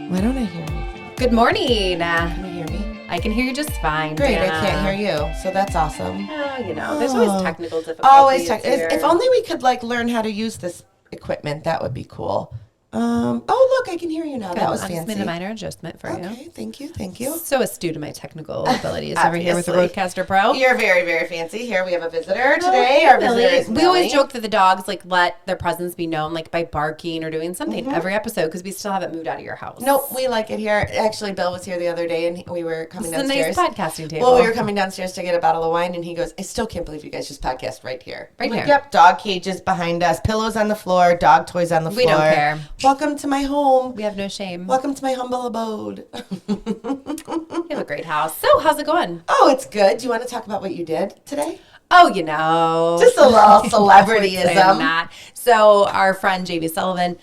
Why don't I hear anything? Good morning. Can you hear me? I can hear you just fine. Great, Danna. I can't hear you, so that's awesome. There's always technical difficulties. If only we could learn how to use this equipment, that would be cool. Look, I can hear you now. Good. That was I just fancy. made a minor adjustment for you. Okay, thank you. So astute to my technical abilities over here with the Roadcaster Pro. You're very, very fancy. Here we have a visitor today. Our visitor is We always joke that the dogs let their presence be known by barking or doing something every episode because we still haven't moved out of your house. Nope, we like it here. Actually, Bill was here the other day and we were coming downstairs. It's a nice podcasting table. Well, we were coming downstairs to get a bottle of wine and he goes, I still can't believe you guys just podcast right here. Right here. Yep, dog cages behind us, pillows on the floor, dog toys on the floor. We don't care. Welcome to my home. We have no shame. Welcome to my humble abode. You have a great house. So, how's it going? Oh, it's good. Do you want to talk about what you did today? Oh, Just a little celebrityism. Not. So, our friend Jamie Sullivan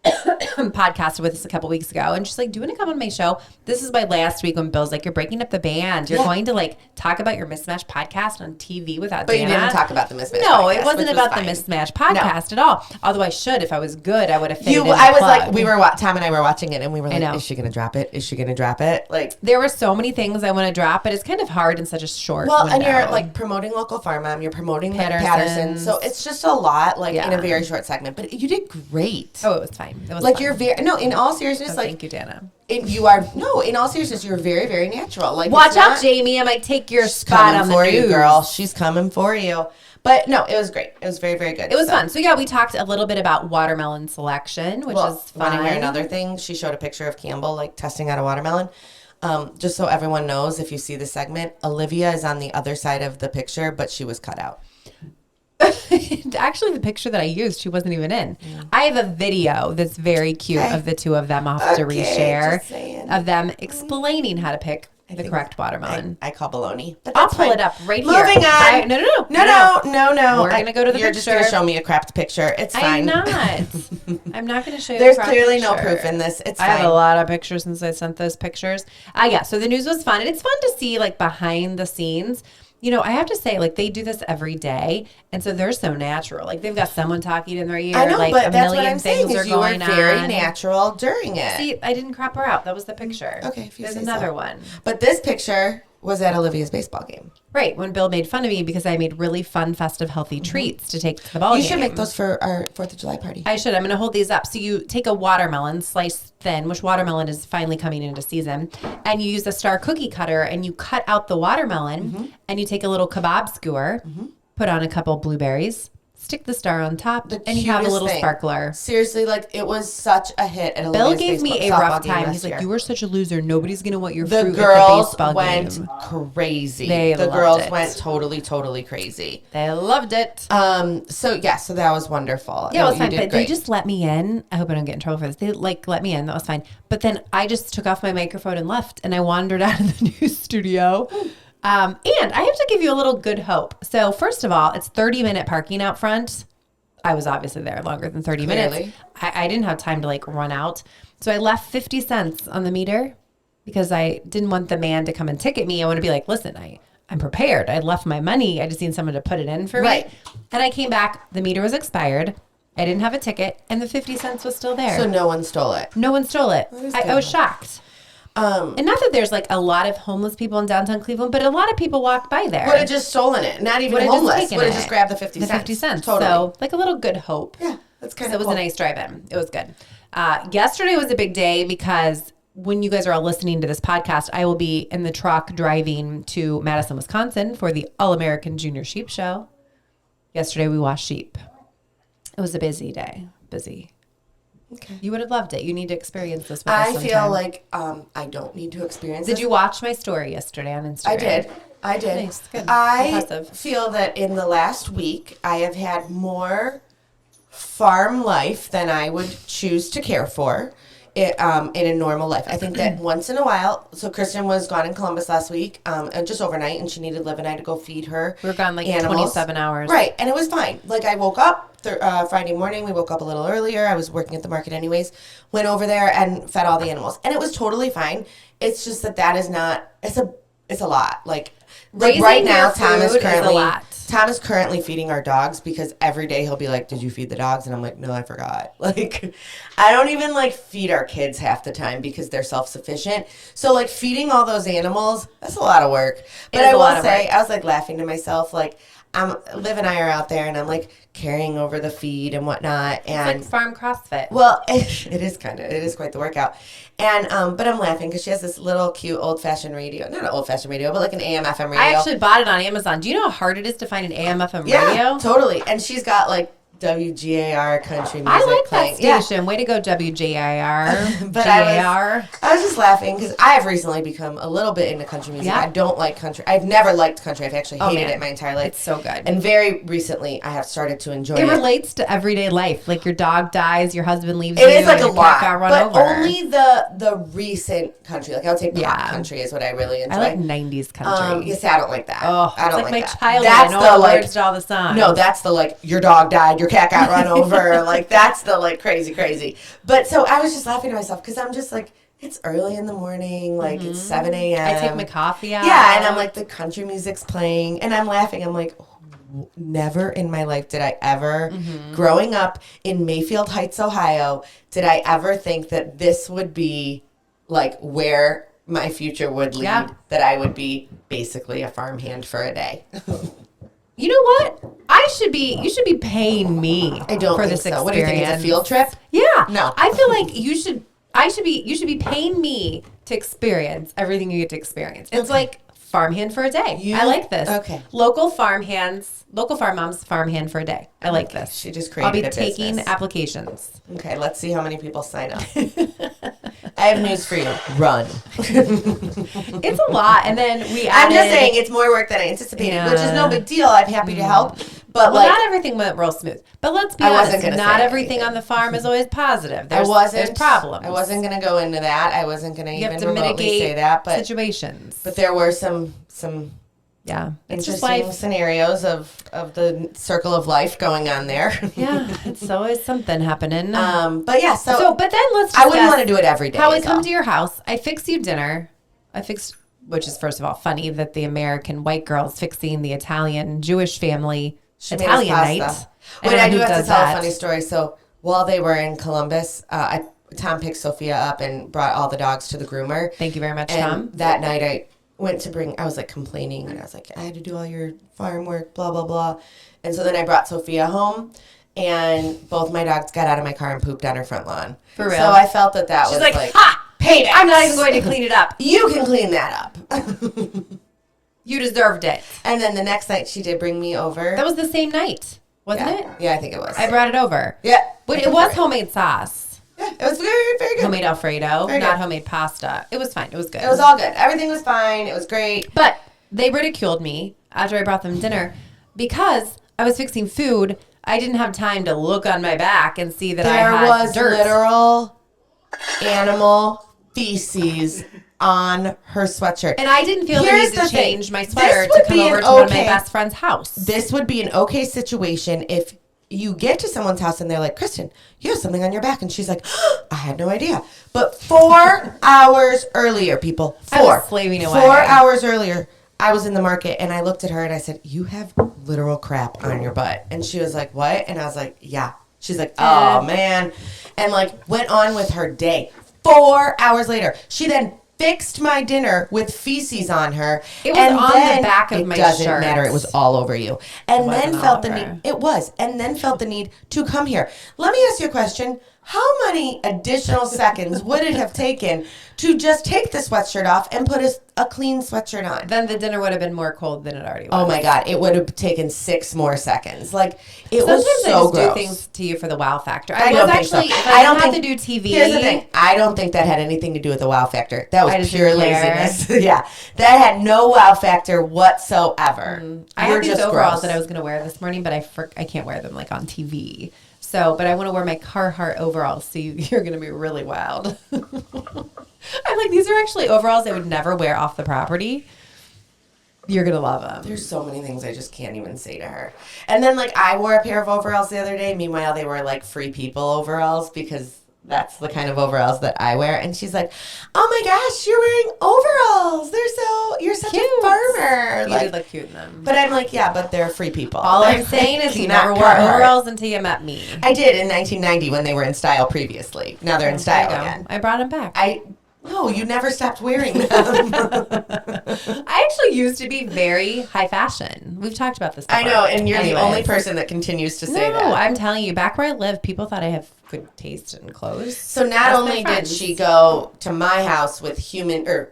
podcasted with us a couple weeks ago, and she's like, do you want to come on my show? This is my last week when Bill's like, you're breaking up the band. You're going to talk about your Mismatch podcast on TV without But Danna. you didn't talk about the Mismatch podcast. No, it wasn't about the Mismatch podcast at all. Although I should, if I was good, I would have faded I was like, Tom and I were watching it, and we were like, I know. is she going to drop it? Is she going to drop it? There were so many things I want to drop, but it's kind of hard in such a short window. And you're promoting local farm mom, you're promoting Patterson, so it's just a lot in a very short segment. But you did great. Oh, it was fine. It was fun. You're very in all seriousness. Thank you, Danna. In all seriousness, you're very, very natural. Watch out, Jamie. I might take your spot on the news. You, girl. She's coming for you. But no, it was great. It was very, very good. It was fun. So yeah, we talked a little bit about watermelon selection, which is fun. Want to hear another thing? She showed a picture of Campbell testing out a watermelon. Just so everyone knows, if you see the segment, Olivia is on the other side of the picture, but she was cut out. Actually, the picture that I used, she wasn't even in. Yeah. I have a video that's very cute of the two of them. I'll have to reshare of them explaining how to pick the correct watermelon. I call baloney. But I'll pull it up right here. Moving on. No. We're going to go to the picture. You're just going to show me a crapped picture. It's fine. I'm not going to show you There's clearly no proof in this. It's fine. I have a lot of pictures since I sent those pictures. So the news was fun. And it's fun to see behind the scenes. I have to say, they do this every day, and so they're so natural. They've got someone talking in their ear. I know, but a that's million what I'm saying things is are you were going very on. natural during it. See, I didn't crop her out. That was the picture. Okay, if you There's say another one. But this picture was at Olivia's baseball game. Right, when Bill made fun of me because I made really fun, festive, healthy treats to take to the ball game. You should make those for our 4th of July party. I should. I'm going to hold these up. So you take a watermelon, slice thin, which watermelon is finally coming into season, and you use a star cookie cutter, and you cut out the watermelon, and you take a little kebab skewer, put on a couple blueberries, stick the star on top, and you have a little sparkler. Seriously, it was such a hit at Bill Olivia's gave me a rough time. He's like, you were such a loser. Nobody's going to want your fruit at the baseball game. The girls went crazy. The girls went totally, totally crazy. They loved it. So that was wonderful. Yeah, it was fine. But they just let me in. I hope I don't get in trouble for this. They let me in. That was fine. But then I just took off my microphone and left, and I wandered out of the news studio. And I have to give you a little good hope. So first of all, it's 30-minute parking out front. I was obviously there longer than 30 minutes. I didn't have time to run out. So I left 50 cents on the meter because I didn't want the man to come and ticket me. I want to be like, listen, I'm prepared. I left my money. I just need someone to put it in for me. And I came back. The meter was expired. I didn't have a ticket. And the 50 cents was still there. So no one stole it. No one stole it. I was shocked. And not that there's a lot of homeless people in downtown Cleveland, but a lot of people walk by there. Would have just stolen it. Not even homeless. Would have just grabbed the 50 cents. 50 cents. Totally. So a little good hope. Yeah, that's kind of cool. It was a nice drive-in. It was good. Yesterday was a big day because when you guys are all listening to this podcast, I will be in the truck driving to Madison, Wisconsin for the All-American Junior Sheep Show. Yesterday we washed sheep. It was a busy day. Busy. Okay. You would have loved it. You need to experience this with us sometime. I feel like I don't need to experience it. Did you watch my story yesterday on Instagram? I did. Nice. Good. I Impressive. feel that in the last week, I have had more farm life than I would choose to care for in a normal life. I think that once in a while, so Kristin was gone in Columbus last week, just overnight, and she needed Liv and I to go feed her. We were gone animals. 27 hours. Right, and it was fine. I woke up Friday morning. We woke up a little earlier. I was working at the market anyways. Went over there and fed all the animals, and it was totally fine. It's just that is not. It's a lot. Right now, Tom is Tom is currently feeding our dogs because every day he'll be like, did you feed the dogs? And I'm like, no, I forgot. Like, I don't even like feed our kids half the time because they're self-sufficient. So like feeding all those animals, that's a lot of work. But I will say, I was like laughing to myself, like, Liv and I are out there, and I'm like carrying over the feed and whatnot, and it's like farm CrossFit. Well, it is quite the workout, and but I'm laughing because she has this little cute old-fashioned radio, not an old-fashioned radio, but like an AM/FM radio. I actually bought it on Amazon. Do you know how hard it is to find an AM/FM radio? Yeah, totally. And she's got like WGAR country music I like playing. that station. Way to go, WGAR. But I was just laughing because I have recently become a little bit into country music. I don't like country. I've never liked country. I've actually hated it my entire life. It's so good. And very recently, I have started to enjoy it. It relates to everyday life. Like your dog dies, your husband leaves you. It is like a lot, but over. only the recent country. Like I would say pop country is what I really enjoy. I like 90s country. Yes, I don't like that. Oh, I don't like like my that. childhood. That's I know the all the like words to all the songs. No, that's the like your dog died, your cat got run over. Like that's the like crazy. But so I was just laughing to myself because I'm just like, it's early in the morning, like it's 7 a.m. I take my coffee out. Yeah, and I'm like, the country music's playing, and I'm laughing. I'm like, never in my life did I ever, growing up in Mayfield Heights, Ohio, did I ever think that this would be like where my future would lead, that I would be basically a farmhand for a day. You know what? You should be paying me I don't for think this so. experience. What do you think? It's a field trip? Yeah. No. I feel like you should be paying me to experience everything you get to experience. It's like farmhand for a day. I like this. Okay. Local farm moms, farmhand for a day. I like this. She just created I'll be taking applications. Okay, let's see how many people sign up. I have news for you. Run. It's a lot. And then I'm just saying it's more work than I anticipated, which is no big deal. I'm happy to help. But not everything went real smooth. But let's be honest, not everything on the farm is always positive. There's problems. I wasn't going to go into that. I wasn't going to even remotely mitigate say that. But situations. But there were some interesting scenarios of the circle of life going on there. Yeah, it's always something happening. But yeah, but then let's. I wouldn't want to do it every day. How I come to your house, I fix you dinner. Which is first of all funny that the American white girl is fixing the Italian Jewish family Italian night. Wait, I do have to tell a funny story. So while they were in Columbus, Tom picked Sophia up and brought all the dogs to the groomer. Thank you very much, and Tom. That night I was like complaining, and I was like, I had to do all your farm work, blah, blah, blah. And so then I brought Sophia home, and both my dogs got out of my car and pooped on her front lawn. For real. So I felt that was like, ha! Payback. I'm not even going to clean it up. You can clean that up. You deserved it. And then the next night she did bring me over. That was the same night, wasn't it? Yeah, I think it was. I brought it over. Yeah. But it was homemade sauce. Yeah, it was very, very good. Homemade Alfredo, very not good. homemade pasta. It was fine. It was good. It was all good. Everything was fine. It was great. But they ridiculed me after I brought them dinner because I was fixing food. I didn't have time to look on my back and see that I had dirt. Literal animal feces on her sweatshirt. And I didn't feel the need to change my sweater to come over to one of my best friend's house. This would be an okay situation if you get to someone's house and they're like, Kristin, you have something on your back. And she's like, I had no idea. But 4 hours earlier, people, I was slaving away. 4 hours earlier, I was in the market and I looked at her and I said, you have literal crap on your butt. And she was like, what? And I was like, yeah. She's like, oh, man. And like went on with her day. 4 hours later, she then fixed my dinner with feces on her. It was on the back of my shirt. It doesn't matter. It was all over you. And then felt the need. It was. And then felt the need to come here. Let me ask you a question. How many additional seconds would it have taken to just take the sweatshirt off and put a clean sweatshirt on? Then the dinner would have been more cold than it already was. Oh my God. It would have taken 6 more seconds. Like, it Sometimes was so I just gross. do things to you for the wow factor. I don't think so. I don't have to do TV. Here's the thing. I don't think that had anything to do with the wow factor. That was pure laziness. Care. Yeah. That had no wow factor whatsoever. I had these overalls that I was going to wear this morning, but I can't wear them like on TV. So, but I want to wear my Carhartt overalls, so you're going to be really wild. I'm like, these are actually overalls I would never wear off the property. You're going to love them. There's so many things I just can't even say to her. And then, like, I wore a pair of overalls the other day. Meanwhile, they were, like, free people overalls because that's the kind of overalls that I wear. And she's like, oh my gosh, you're wearing overalls. You're such Cute. a farmer. You did look cute in them. But I'm like, yeah, but they're free people. All I'm saying is you never wore Carhartt. overalls until you met me. I did in 1990 when they were in style previously. Now they're in style again. I brought them back. No, you never stopped wearing them. I actually used to be very high fashion. We've talked about this before. I know, and you're the only person that continues to say that. No, I'm telling you, back where I live, people thought I have good taste in clothes. So not only did she go to my house with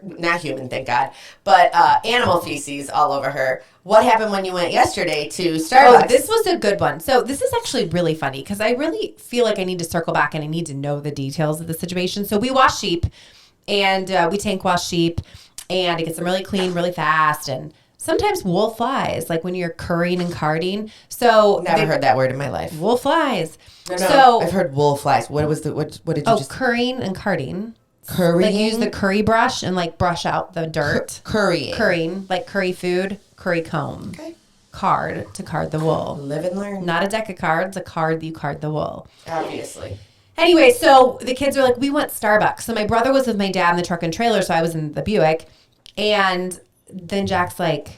not human, thank God, but animal feces all over her. What happened when you went yesterday to Starbucks? Oh, this was a good one. So this is actually really funny because I really feel like I need to circle back and I need to know the details of the situation. So we wash sheep. And we tank wash sheep, and it gets them really clean really fast. And sometimes wool flies, like when you're currying and carding. So never heard that word in my life. Wool flies. No, so I've heard wool flies. What did you just? Currying and carding. Currying. Like you use the curry brush and like brush out the dirt. Currying, like curry food, curry comb. Okay. Card to card the wool. Live and learn. Not a deck of cards, a card that you card the wool. Obviously. Anyway, so the kids are like, we want Starbucks. So my brother was with my dad in the truck and trailer, so I was in the Buick. And then Jack's like,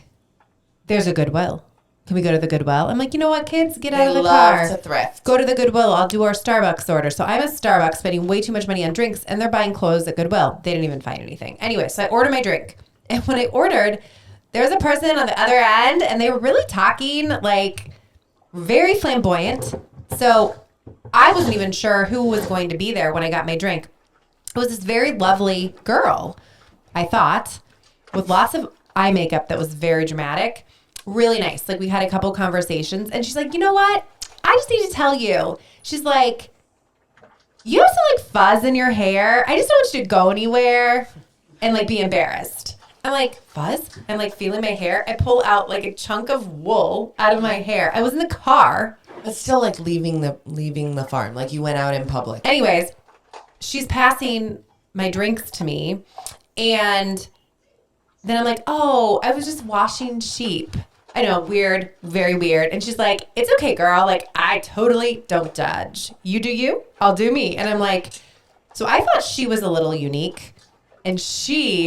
there's a Goodwill. Can we go to the Goodwill? I'm like, you know what, kids? Get out of the car. They love to thrift. Go to the Goodwill. I'll do our Starbucks order. So I'm at Starbucks spending way too much money on drinks, and they're buying clothes at Goodwill. They didn't even find anything. Anyway, so I order my drink. And when I ordered, there was a person on the other end, and they were really talking, like, very flamboyant. So I wasn't even sure who was going to be there when I got my drink. It was this very lovely girl, I thought, with lots of eye makeup that was very dramatic. Really nice. Like, we had a couple conversations, and she's like, you know what? I just need to tell you. She's like, you have some, like, fuzz in your hair. I just don't want you to go anywhere and, like, be embarrassed. I'm like, fuzz? I'm, like, feeling my hair. I pull out, like, a chunk of wool out of my hair. I was in the car. It's still like leaving the farm. Like you went out in public. Anyways, she's passing my drinks to me, and then I'm like, oh, I was just washing sheep. I know, weird, very weird. And she's like, it's okay, girl. Like, I totally don't judge. You do you, I'll do me. And I'm like, so I thought she was a little unique. And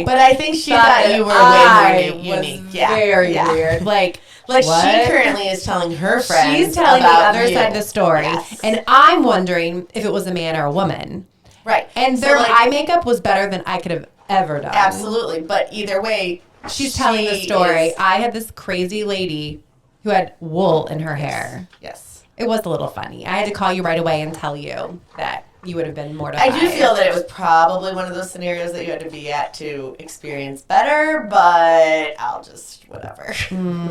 but I think she thought you were way more unique. Very weird. Like what? She currently is telling her friends. She's telling the other you. side of the story. Yes. And I'm wondering if it was a man or a woman. Right. And their eye makeup was better than I could have ever done. Absolutely. But either way, she's telling the story. I had this crazy lady who had wool in her hair. Yes. It was a little funny. I had to call you right away and tell you that you would have been mortified. I do feel that it was probably one of those scenarios that you had to be at to experience better, but I'll just, whatever.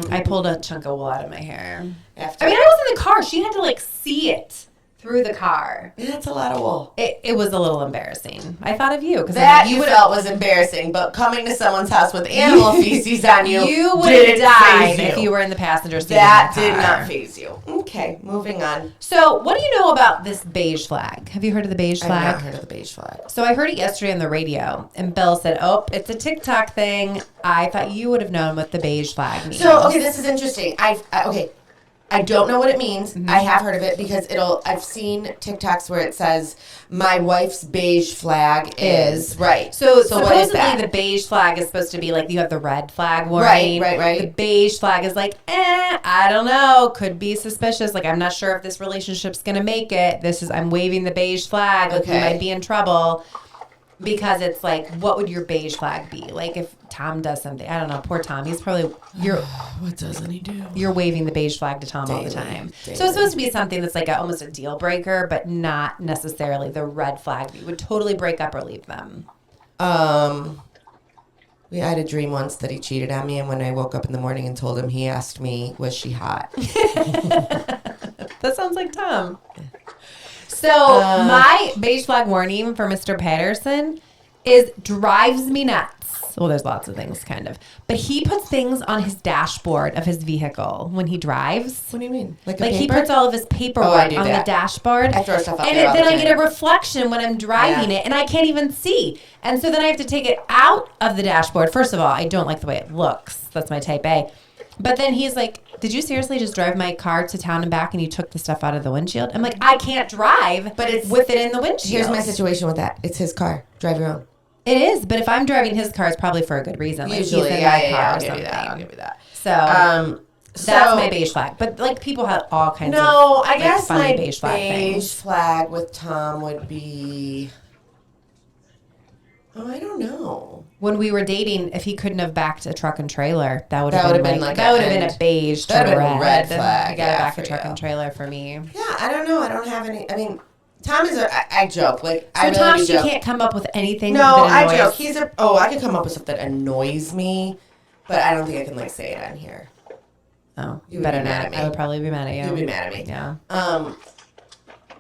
I pulled a chunk of wool out of my hair. I mean, I was in the car. She had to, like, see it through the car. That's a lot of wool. It was a little embarrassing. I thought of you. That you felt was embarrassing, but coming to someone's house with animal feces on you, you would have died if you were in the passenger seat. That did not faze you. Okay, moving on. So, what do you know about this beige flag? Have you heard of the beige flag? I've not heard of the beige flag. So, I heard it yesterday on the radio, and Bill said, oh, it's a TikTok thing. I thought you would have known what the beige flag means. So, okay, this is interesting. I don't know what it means. Mm-hmm. I have heard of it because I've seen TikToks where it says my wife's beige flag is right. So what is that? Supposedly the beige flag is supposed to be like you have the red flag warning. Right. The beige flag is like, I don't know, could be suspicious. Like I'm not sure if this relationship's gonna make it. I'm waving the beige flag. Like we might be in trouble. Because it's like, what would your beige flag be? Like if Tom does something, I don't know, poor Tom. He's probably what doesn't he do? You're waving the beige flag to Tom all the time. Daily. So it's supposed to be something that's like almost a deal breaker, but not necessarily the red flag. You would totally break up or leave them. I had a dream once that he cheated on me, and when I woke up in the morning and told him, he asked me, "Was she hot?" That sounds like Tom. So my beige flag warning for Mr. Patterson is drives me nuts. Well, there's lots of things, kind of. But he puts things on his dashboard of his vehicle when he drives. What do you mean? Like he puts all of his paperwork on the dashboard. I throw stuff up and there all then the I time. get a reflection when I'm driving it, and I can't even see. And so then I have to take it out of the dashboard. First of all, I don't like the way it looks. That's my type A. But then he's like, did you seriously just drive my car to town and back and you took the stuff out of the windshield? I'm like, I can't drive but it's with it in the windshield. Here's my situation with that. It's his car. Drive your own. It is, but if I'm driving his car, it's probably for a good reason. Like Usually, he's in yeah, my car I'll or give something. you that. I'll give you that. So, that's my beige flag. But like people have all kinds of I guess funny my beige flag things. flag with Tom would be, I don't know. When we were dating, if he couldn't have backed a truck and trailer, that would That have would've been been like like that would a- have been a beige to That would've been red. a red flag, You gotta yeah, back for a truck you. and trailer for me. Yeah, I don't know. I don't have any. I mean, Tom is I joke. Like, So I really Tom, do she joke. can't come up with anything. No, that I annoys- joke. I can come up with stuff that annoys me, but I don't think I can, like, say it on here. Oh, You would better be mad not. at me. I would probably be mad at you. You'd be mad at me. Yeah.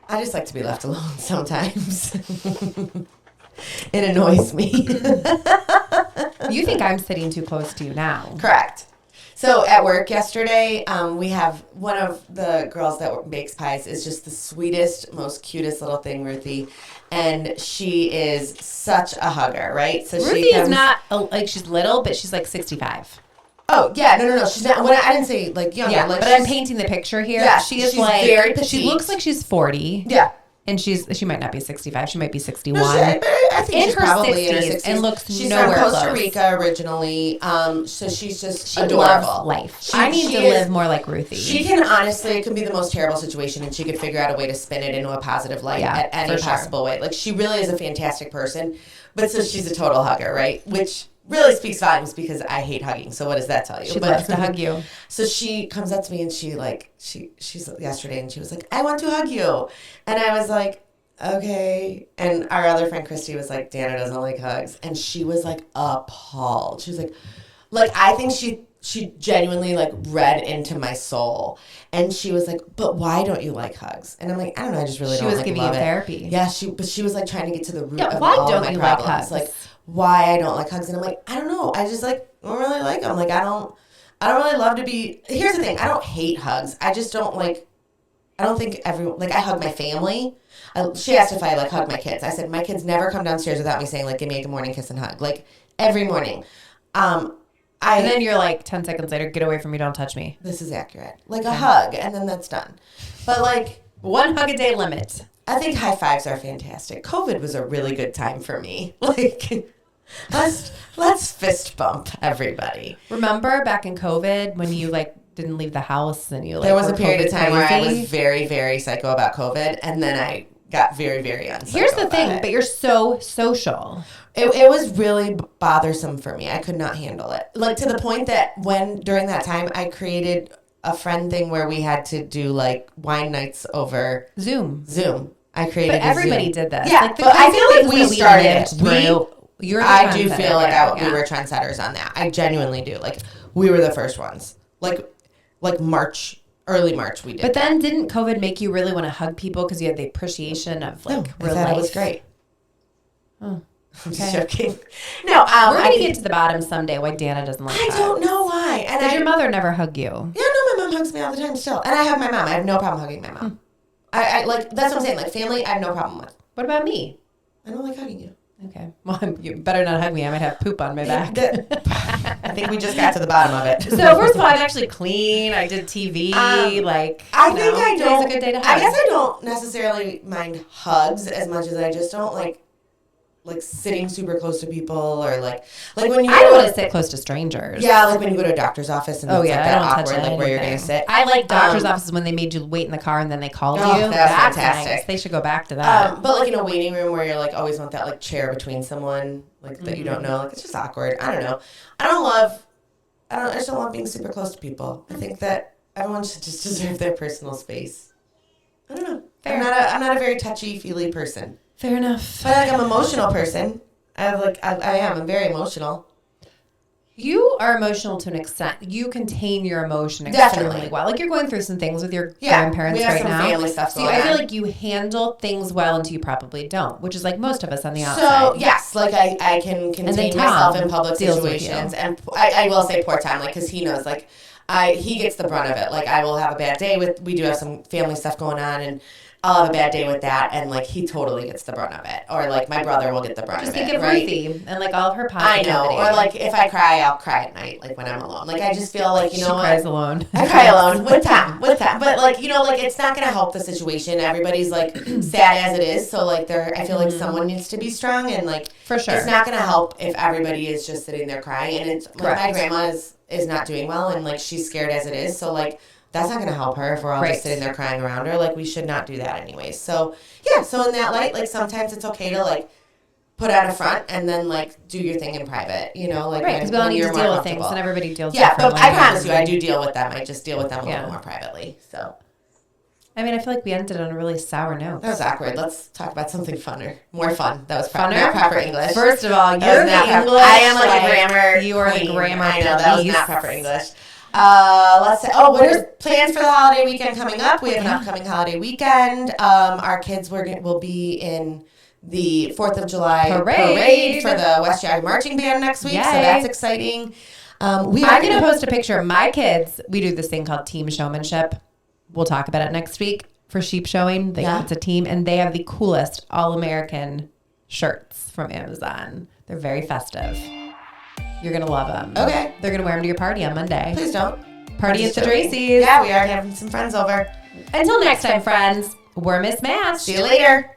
I just like to be left alone sometimes. It annoys me. You think I'm sitting too close to you now? Correct. So at work yesterday, we have one of the girls that bakes pies is just the sweetest, most cutest little thing, Ruthie. And she is such a hugger, right? So Ruthie is not like she's little, but she's like 65. Oh yeah, no. She's not. I didn't say like younger. Yeah, like but I'm painting the picture here. Yeah, she is she's like very petite. she looks like she's 40. Yeah. And she might not be 65. She might be 61. No, I think In she's her probably in her 60s 60s. and looks she's nowhere from Costa close. Rica originally. So she's just She adorable. loves life. She- I need she to is- live more like Ruthie. She can honestly, it can be the most terrible situation, and she could figure out a way to spin it into a positive light Yeah, at any for sure. possible way. Like, she really is a fantastic person, but so she's a total hugger, right? Which really speaks volumes because I hate hugging. So what does that tell you? She loves to hug you. So she comes up to me and she's yesterday and she was like, I want to hug you. And I was like, okay. And our other friend Christy was like, Danna doesn't like hugs. And she was like appalled. She was like I think she genuinely like read into my soul. And she was like, but why don't you like hugs? And I'm like, I don't know, I just really She don't was like giving love you it. therapy. Yeah, she was like trying to get to the root Yeah, of why all don't my you like problems. hugs? Like why I don't like hugs. And I'm like, I don't know. I just like don't really like them. Like I don't really love to be. Here's the thing. I don't hate hugs. I just don't like. I don't think everyone like. I hug my family. She asked if I like hug my kids. I said my kids never come downstairs without me saying like, give me a good morning kiss and hug. Like every morning. And then you're like 10 seconds later, get away from me, don't touch me. This is accurate. Like a hug, and then that's done. But like one hug a day limit. I think high fives are fantastic. COVID was a really good time for me. Like, let's fist bump everybody. Remember back in COVID when you like didn't leave the house and you like There was were a period COVID of time where I crazy? was very, very psycho about COVID, and then I got very, very unpsycho. Here's the thing, about it. but you're so social. It was really bothersome for me. I could not handle it. Like to the point that during that time I created a friend thing where we had to do like wine nights over Zoom. I created. But everybody did this. Yeah, like the but I crazy feel like things we that started lived it. through. You're the I do trendsetter feel like here, we were trendsetters on that. I genuinely do. Like we were the first ones. Like March, early March, we did. But then didn't COVID make you really want to hug people because you had the appreciation of like I real thought life? it was great. Oh, I'm okay. just joking. No, We're I gonna think- get to the bottom someday why Danna doesn't like I hugs. don't know why. And Did your mother never hug you? Yeah, no, my mom hugs me all the time still. And I hug my mom. I have no problem hugging my mom. I like, that's what I'm saying. Like, family, I have no problem with. What about me? I don't like hugging you. Okay. Well, you better not hug me. I might have poop on my back. I think we just got to the bottom of it. So first of all, I'm actually clean. I did TV. I think I today's don't. a good day to hug. I guess I don't necessarily mind hugs as much as I just don't like sitting super close to people or like when you I go don't to want to sit close to strangers. yeah, like when you go to a doctor's office and it's like I that don't touch awkward, like where you're gonna anything. sit. I like doctor's offices when they made you wait in the car and then they called Oh, you. that's Nice. fantastic. They should go back to that. But like in a waiting room where you're like always want that like chair between someone like that you don't know, like it's just awkward. I don't know. I just don't love being super close to people. I think that everyone should just deserve their personal space. I don't know. Fair. I'm not a very touchy feely person. Fair enough. But like I'm an emotional person. I'm very emotional. You are emotional to an extent. You contain your emotion Definitely. extremely well. Like you're going through some things with your Yeah, grandparents we have right some now. family stuff So going I feel on. like you handle things well until you probably don't, which is like most of us on the So outside. yes, like I can then contain Tom myself in public deals with situations, you. and I will say poor Tom, like because he knows, like he gets the brunt of it. Like I will have a bad day we do have some family stuff going on, and I'll have a bad day with that, and like he totally gets the brunt of it, or like my brother will get the brunt of it. Just think of right? Ruthie and like all of her I positivity. know, or like if I cry, I'll cry at night, like when I'm alone. Like I just feel like she cries alone. I cry alone with Tom, but like like it's not gonna help the situation. Everybody's like sad as it is, so like I feel like someone needs to be strong, and like for sure, it's not gonna help if everybody is just sitting there crying. And it's like my grandma is not doing well, and like she's scared as it is, so like. That's not going to help her if we're all just sitting there crying around her. Like, we should not do that anyways. So, yeah. So, in that light, like, sometimes it's okay to, like, put on a front and then, like, do your thing in private, like. Right, because we all need to deal with things, and everybody deals differently. Yeah, but I promise differently. you, I do deal with them. I just deal with them a little more privately, so. I mean, I feel like we ended on a really sour note. That was awkward. Let's talk about something more fun. That was not proper English. First of all, you're the English. I am like a grammar You are the grammar. I know, that was not proper English. Let's say, what are plans for the holiday weekend coming up? We have an upcoming holiday weekend. Our kids will be in the 4th of July parade for the West Yard Marching Band next week, so that's exciting. I'm going to post a picture of my kids. We do this thing called team showmanship. We'll talk about it next week for sheep showing. It's a team, and they have the coolest all-American shirts from Amazon. They're very festive. You're going to love them. Okay. They're going to wear them to your party on Monday. Please don't. Party at the Tracy's. Yeah, we are having some friends over. Until next time, friends, we're mismatched. See you later.